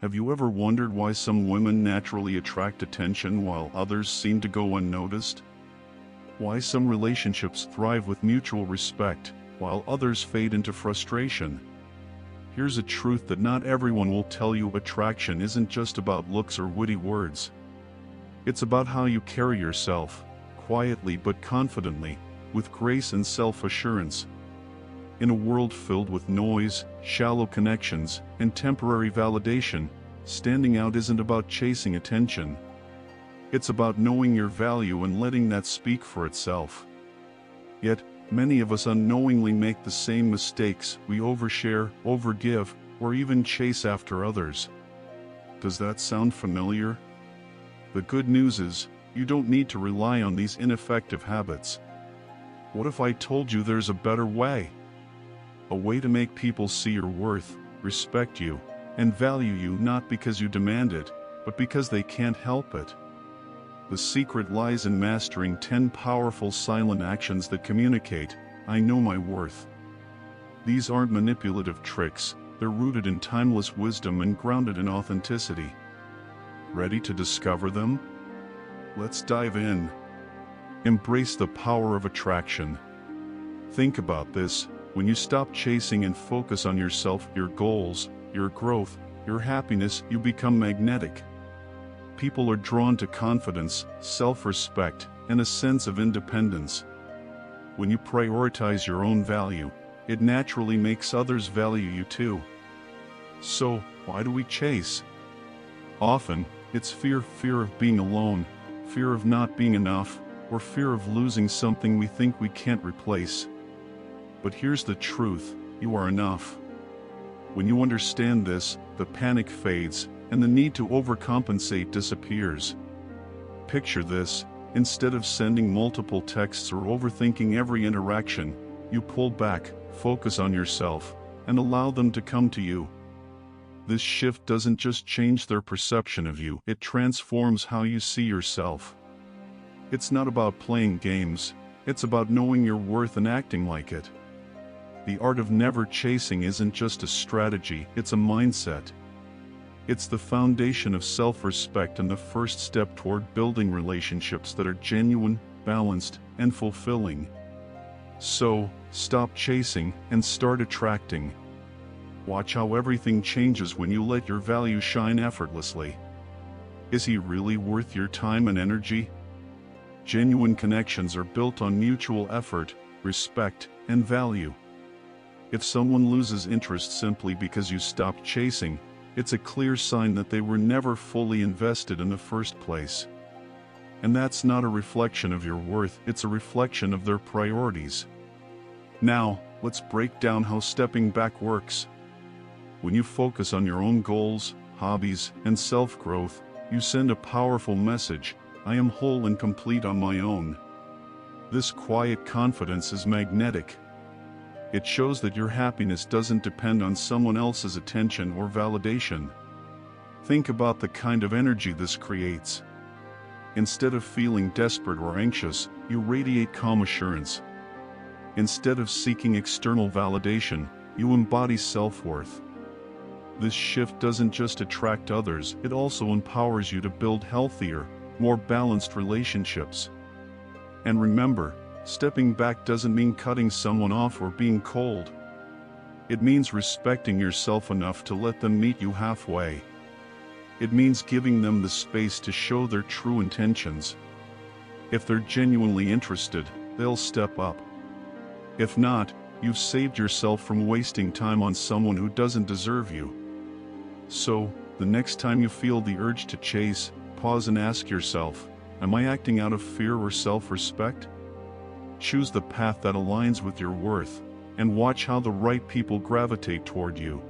Have you ever wondered why some women naturally attract attention while others seem to go unnoticed? Why some relationships thrive with mutual respect, while others fade into frustration? Here's a truth that not everyone will tell you: attraction isn't just about looks or witty words. It's about how you carry yourself, quietly but confidently, with grace and self-assurance. In a world filled with noise, shallow connections, and temporary validation, standing out isn't about chasing attention. It's about knowing your value and letting that speak for itself. Yet, many of us unknowingly make the same mistakes. We overshare, overgive, or even chase after others. Does that sound familiar? The good news is, you don't need to rely on these ineffective habits. What if I told you there's a better way? A way to make people see your worth, respect you, and value you not because you demand it, but because they can't help it. The secret lies in mastering 10 powerful silent actions that communicate, "I know my worth." These aren't manipulative tricks, they're rooted in timeless wisdom and grounded in authenticity. Ready to discover them? Let's dive in. Embrace the power of attraction. Think about this: when you stop chasing and focus on yourself, your goals, your growth, your happiness, you become magnetic. People are drawn to confidence, self-respect, and a sense of independence. When you prioritize your own value, it naturally makes others value you too. So, why do we chase? Often, it's fear of being alone, fear of not being enough, or fear of losing something we think we can't replace. But here's the truth: you are enough. When you understand this, the panic fades, and the need to overcompensate disappears. Picture this: instead of sending multiple texts or overthinking every interaction, you pull back, focus on yourself, and allow them to come to you. This shift doesn't just change their perception of you, it transforms how you see yourself. It's not about playing games, it's about knowing your worth and acting like it. The art of never chasing isn't just a strategy, it's a mindset. It's the foundation of self-respect and the first step toward building relationships that are genuine, balanced, and fulfilling. So, stop chasing and start attracting. Watch how everything changes when you let your value shine effortlessly. Is he really worth your time and energy? Genuine connections are built on mutual effort, respect, and value. If someone loses interest simply because you stopped chasing, it's a clear sign that they were never fully invested in the first place. And that's not a reflection of your worth, it's a reflection of their priorities. Now, let's break down how stepping back works. When you focus on your own goals, hobbies, and self-growth, you send a powerful message: I am whole and complete on my own. This quiet confidence is magnetic. It shows that your happiness doesn't depend on someone else's attention or validation. Think about the kind of energy this creates. Instead of feeling desperate or anxious, you radiate calm assurance. Instead of seeking external validation, you embody self-worth. This shift doesn't just attract others, it also empowers you to build healthier, more balanced relationships. And remember, stepping back doesn't mean cutting someone off or being cold. It means respecting yourself enough to let them meet you halfway. It means giving them the space to show their true intentions. If they're genuinely interested, they'll step up. If not, you've saved yourself from wasting time on someone who doesn't deserve you. So, the next time you feel the urge to chase, pause and ask yourself, am I acting out of fear or self-respect? Choose the path that aligns with your worth, and watch how the right people gravitate toward you.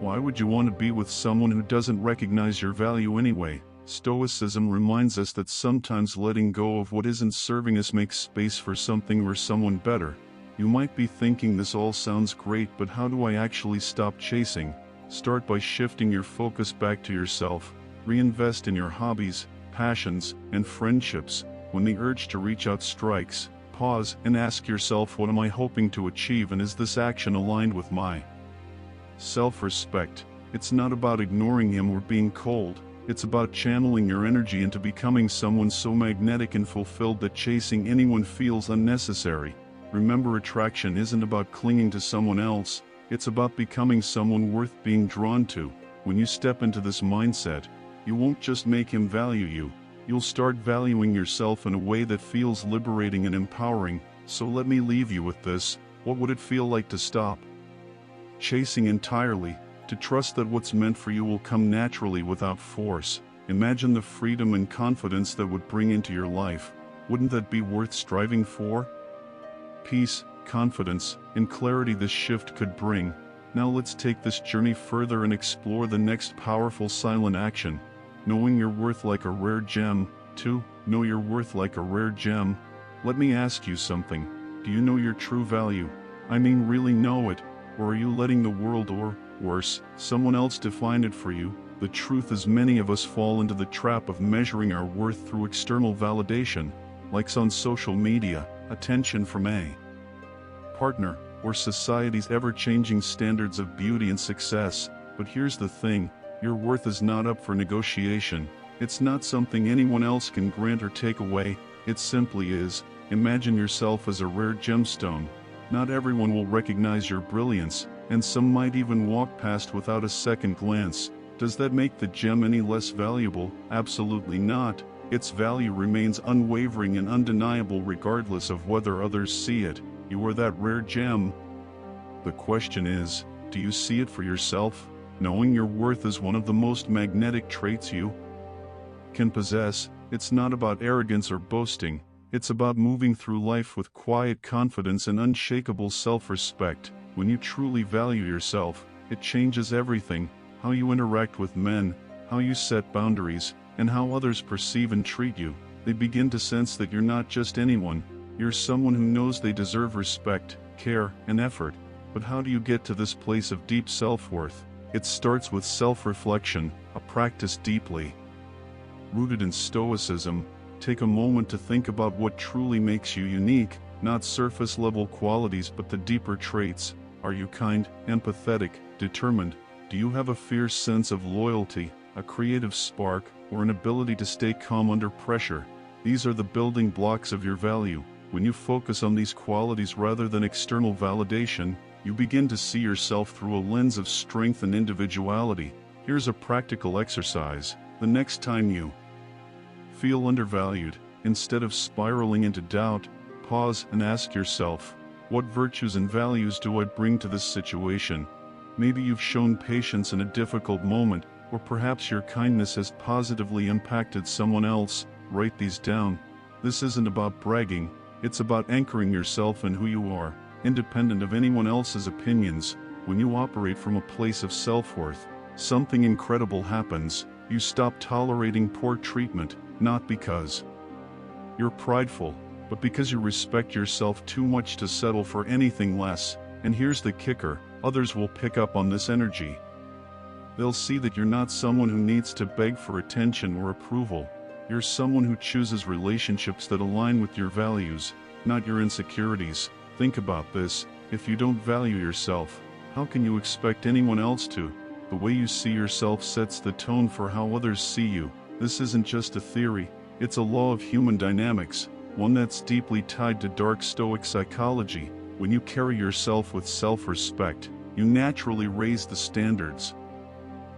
Why would you want to be with someone who doesn't recognize your value anyway? Stoicism reminds us that sometimes letting go of what isn't serving us makes space for something or someone better. You might be thinking, this all sounds great, but how do I actually stop chasing? Start by shifting your focus back to yourself. Reinvest in your hobbies, passions, and friendships. When the urge to reach out strikes, pause and ask yourself, what am I hoping to achieve, and is this action aligned with my self-respect? It's not about ignoring him or being cold. It's about channeling your energy into becoming someone so magnetic and fulfilled that chasing anyone feels unnecessary. Remember, attraction isn't about clinging to someone else, it's about becoming someone worth being drawn to. When you step into this mindset, you won't just make him value you, you'll start valuing yourself in a way that feels liberating and empowering. So let me leave you with this: what would it feel like to stop chasing entirely, to trust that what's meant for you will come naturally without force? Imagine the freedom and confidence that would bring into your life. Wouldn't that be worth striving for? Peace, confidence, and clarity this shift could bring. Now let's take this journey further and explore the next powerful silent action: knowing your worth like a rare gem. 2. Know your worth like a rare gem. Let me ask you something. Do you know your true value? I mean, really know it? Or are you letting the world, or, worse, someone else define it for you? The truth is, many of us fall into the trap of measuring our worth through external validation, likes on social media, attention from a partner, or society's ever-changing standards of beauty and success. But here's the thing: your worth is not up for negotiation. It's not something anyone else can grant or take away. It simply is. Imagine yourself as a rare gemstone. Not everyone will recognize your brilliance, and some might even walk past without a second glance. Does that make the gem any less valuable? Absolutely not. Its value remains unwavering and undeniable regardless of whether others see it. You are that rare gem. The question is, do you see it for yourself? Knowing your worth is one of the most magnetic traits you can possess. It's not about arrogance or boasting. It's about moving through life with quiet confidence and unshakable self-respect. When you truly value yourself, it changes everything: how you interact with men, how you set boundaries, and how others perceive and treat you. They begin to sense that you're not just anyone, you're someone who knows they deserve respect, care, and effort. But how do you get to this place of deep self-worth? It starts with self-reflection, a practice deeply rooted in Stoicism. Take a moment to think about what truly makes you unique, not surface-level qualities but the deeper traits. Are you kind, empathetic, determined? Do you have a fierce sense of loyalty, a creative spark, or an ability to stay calm under pressure? These are the building blocks of your value. When you focus on these qualities rather than external validation, you begin to see yourself through a lens of strength and individuality. Here's a practical exercise. The next time you feel undervalued, instead of spiraling into doubt, pause and ask yourself, what virtues and values do I bring to this situation? Maybe you've shown patience in a difficult moment, or perhaps your kindness has positively impacted someone else. Write these down. This isn't about bragging, it's about anchoring yourself in who you are, independent of anyone else's opinions. When you operate from a place of self-worth, something incredible happens. You stop tolerating poor treatment, not because you're prideful, but because you respect yourself too much to settle for anything less. And here's the kicker: others will pick up on this energy. They'll see that you're not someone who needs to beg for attention or approval. You're someone who chooses relationships that align with your values, not your insecurities. Think about this: if you don't value yourself, how can you expect anyone else to? The way you see yourself sets the tone for how others see you. This isn't just a theory, it's a law of human dynamics, one that's deeply tied to dark Stoic psychology. When you carry yourself with self-respect, you naturally raise the standards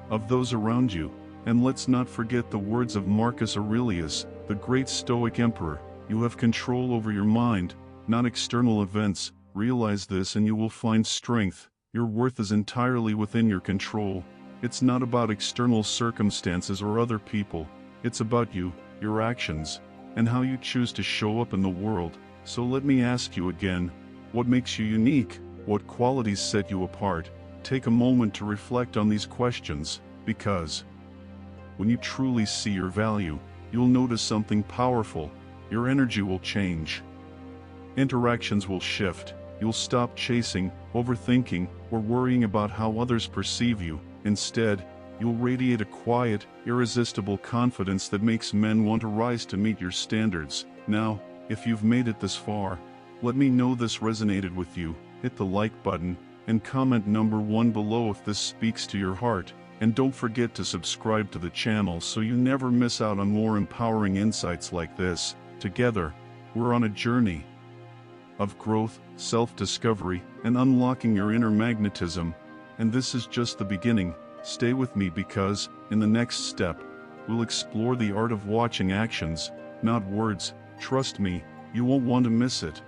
of those around you. And let's not forget the words of Marcus Aurelius, the great Stoic emperor: you have control over your mind, not external events. Realize this and you will find strength. Your worth is entirely within your control. It's not about external circumstances or other people. It's about you, your actions, and how you choose to show up in the world. So let me ask you again, what makes you unique? What qualities set you apart? Take a moment to reflect on these questions, because when you truly see your value, you'll notice something powerful. Your energy will change. Interactions will shift. You'll stop chasing, overthinking, or worrying about how others perceive you. Instead, you'll radiate a quiet, irresistible confidence that makes men want to rise to meet your standards. Now, if you've made it this far, let me know this resonated with you. Hit the like button, and comment number 1 below if this speaks to your heart. And don't forget to subscribe to the channel so you never miss out on more empowering insights like this. Together, we're on a journey of growth, self-discovery, and unlocking your inner magnetism. And this is just the beginning. Stay with me because, in the next step, we'll explore the art of watching actions, not words. Trust me, you won't want to miss it.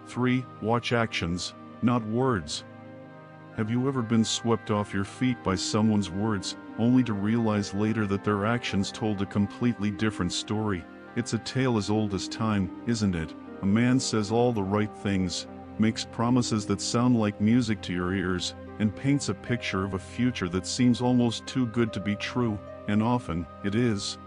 3. Watch actions, not words. Have you ever been swept off your feet by someone's words, only to realize later that their actions told a completely different story? It's a tale as old as time, isn't it? A man says all the right things, makes promises that sound like music to your ears, and paints a picture of a future that seems almost too good to be true, and often, it is.